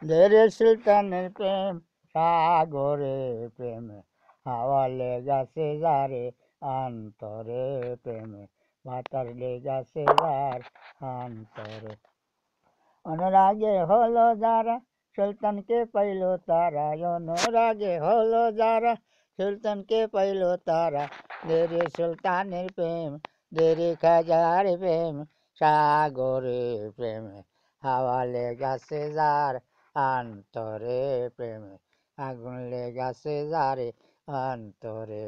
রে সুলতানের প্রেম সাগরে প্রেমে হাওয়া লেগেছে যারে অন্তরে প্রেমে বাতাস লেগেছে যার অন্তরে অনুরাগে হলো যারা সুলতানকে পাইল তারা অনুরাগে হলো যারা সুলতানকে পাইল তারা দেরে সুলতানের প্রেম দেরে খাজার প্রেম সাগরে প্রেমে হাওয়া লেগেছে যার অন্তরে প্রেমে আগুন লেগেছে যারে অন্তরে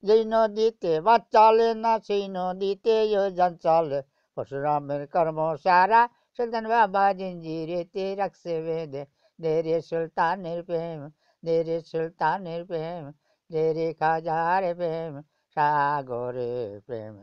যেই নদীতে বাস চলে না সেই নদীতে যান চলে পরশুরামের কর্ম সারা সুলতান বাবা জিঞ্জিরেতে রাখছে বেঁধে দেরে সুলতানের প্রেম দেরে সুলতানের প্রেম দেরে খাজার প্রেম সাগরে প্রেম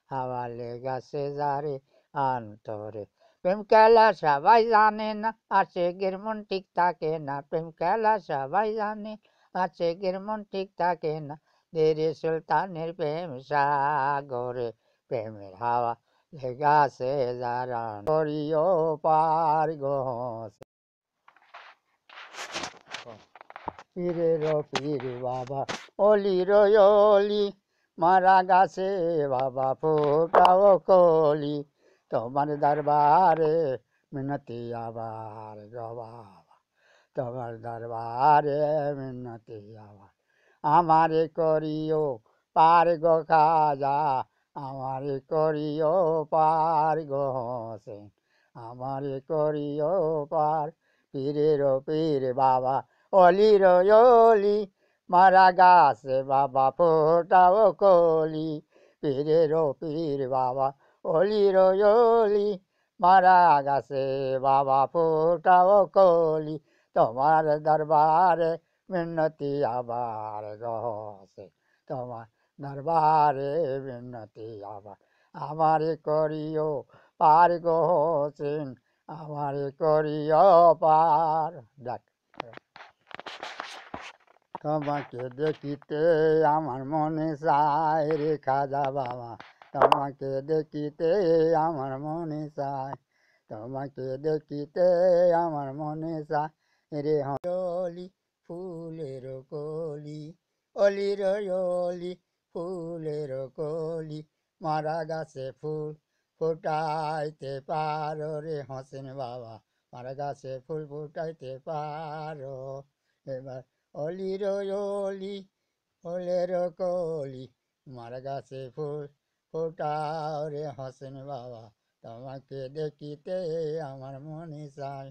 হাওয়া লেগেছে যারে অন্তরে প্রেম খেলা সবাই জানে না আশেকের মন ঠিক থাকে না প্রেম খেলা সবাই জানে আশেকের মন ঠিক থাকে না দেরে সুলতানের প্রেম সাগরে প্রেমের হাওয়া লেগেছে যারা করিও পার গো পীরের পীর বাবা অলির অলি মারা গাছে বাবা ফোটাও কলি তোমার দরবারে মিনতি আবার গো বাবা তোমার দরবারে মিনতি আবার আমারে করিও পার গো খাজা আমারে করিও পার গো হোসেন আমারে করিও পার পীরের পীর বাবা অলির অলি মারা গাছে বাবা ফোটাও কলি পীরের পীর বাবা অলির অলি মারা গাছে বাবা ফোটাও কলি তোমার দরবারে মিনতি আবার গহসে তোমার দরবারে মিনতি আবার আমারে করিও পার গহসেন আমারে করিও পার দেখ তোমাকে দেখিতে আমার মনে চায় রে খাজা বাবা তোমাকে দেখিতে আমার মনে চায় তোমাকে দেখিতে আমার মনে চায় রে হলি ফুলের কলি অলির অলি ফুলের কলি মারা গাছে ফুল ফুটাইতে পারো রে হোসেন বাবা মারা গাছে ফুল ফুটাইতে পারো এবার অলির অলি ফুলের কলি মারা গাছে ফুল ফোটাও রে হোসেন বাবা তোমাকে দেখিতে আমার মনে চায়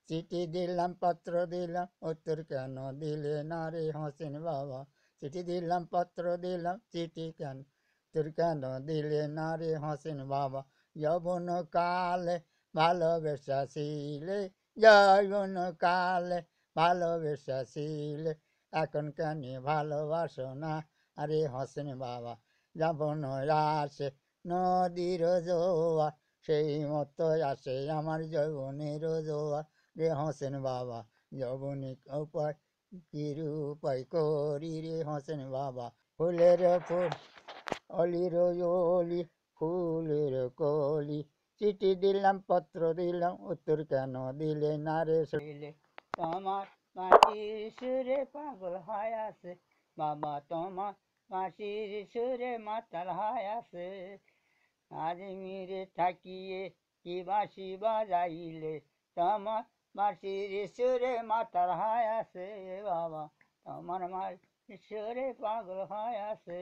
চিঠি দিলাম পত্র দিলাম উত্তর কেন দিলে না রে হোসেন বাবা চিঠি দিলাম পত্র দিলাম চিঠি কেন উত্তর কেন দিলে না রে হোসেন বাবা যৌবন কালে ভালোবেসেছিলে যৌবন কালে ভালোবেসেছিলে এখন কেন ভালোবাসো না আরে হোসেন বাবা যৌবন আসে নদীর জোয়ার সেই মতো আসে আমার যৌবনের জোয়ার রে হোসেন বাবা যৌবনিক উপায় কির উপায় করি রে হোসেন বাবা ফুলের ফুল অলির অলি ফুলের কলি চিঠি দিলাম পত্র দিলাম উত্তর কেন দিলে না রে শৈলে তোমার মাটির সুরে পাগল হয় আছে বাবা তোমার মাটির সুরে মাতাল হয় আছে আজমিরে থাকিয়ে কি বাঁশি বাজাইলে তোমার মাটির সুরে মাতাল হয় আছে বাবা তোমার মাটির সুরে পাগল হয় আছে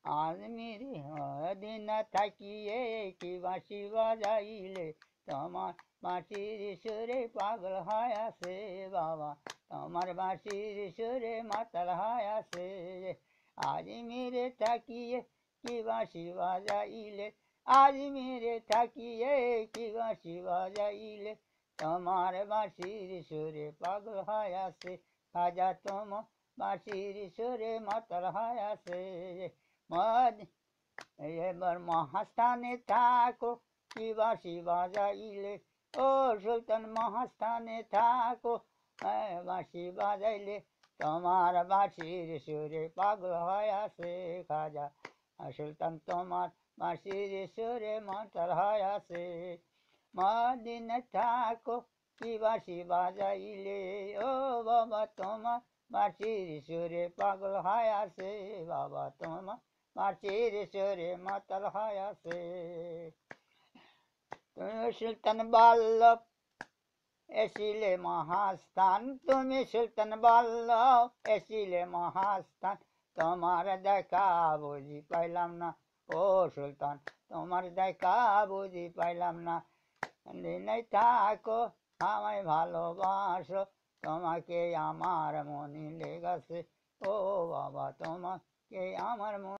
আজমিরে দিন থাকিয়ে কি বাঁশি বাজাইলে তোমার বাঁশির সুরে পাগল হয় আছে বাবা তোমার বাঁশির সুরে মাতাল হয় আছে আজমিরে থাকিয়ে কি বাঁশি বাজাইলে আজমিরে থাকিয়ে কি বাঁশি বাজাইলে তোমার বাঁশির সুরে পাগল হয় আছে খাজা তোমার বাঁশির সুরে মাতাল হয় আছে এবার মহাস্থানে থাকো কি বাঁশি বাজাইলে ও সুলতান মহাস্থানে থাকো বাঁশি বাজাইলে তোমার বাঁশির সুরে পাগল হয় আছে খাজা সুলতান তোমার বাঁশির সুরে মাতাল হয় আছে মদিনে থাকো কি বাঁশি বাজাইলে ও বাবা তোমার বাঁশির সুরে পাগল হয় আছে বাবা তোমার বাঁশির সুরে মাতাল হয় আছে তুমি সুলতান বাল্লভ এসিলে মহাস্থান তুমি সুলতান বাল্লভ এসিলে মহাস্থান তোমার দেখা বুঝি পাইলাম না ও সুলতান তোমার দেখা বুঝি পাইলাম না দিনেই থাকো আমায় ভালোবাসো তোমাকে আমার মনে লেগেছে ও বাবা তোমাকে আমার মনে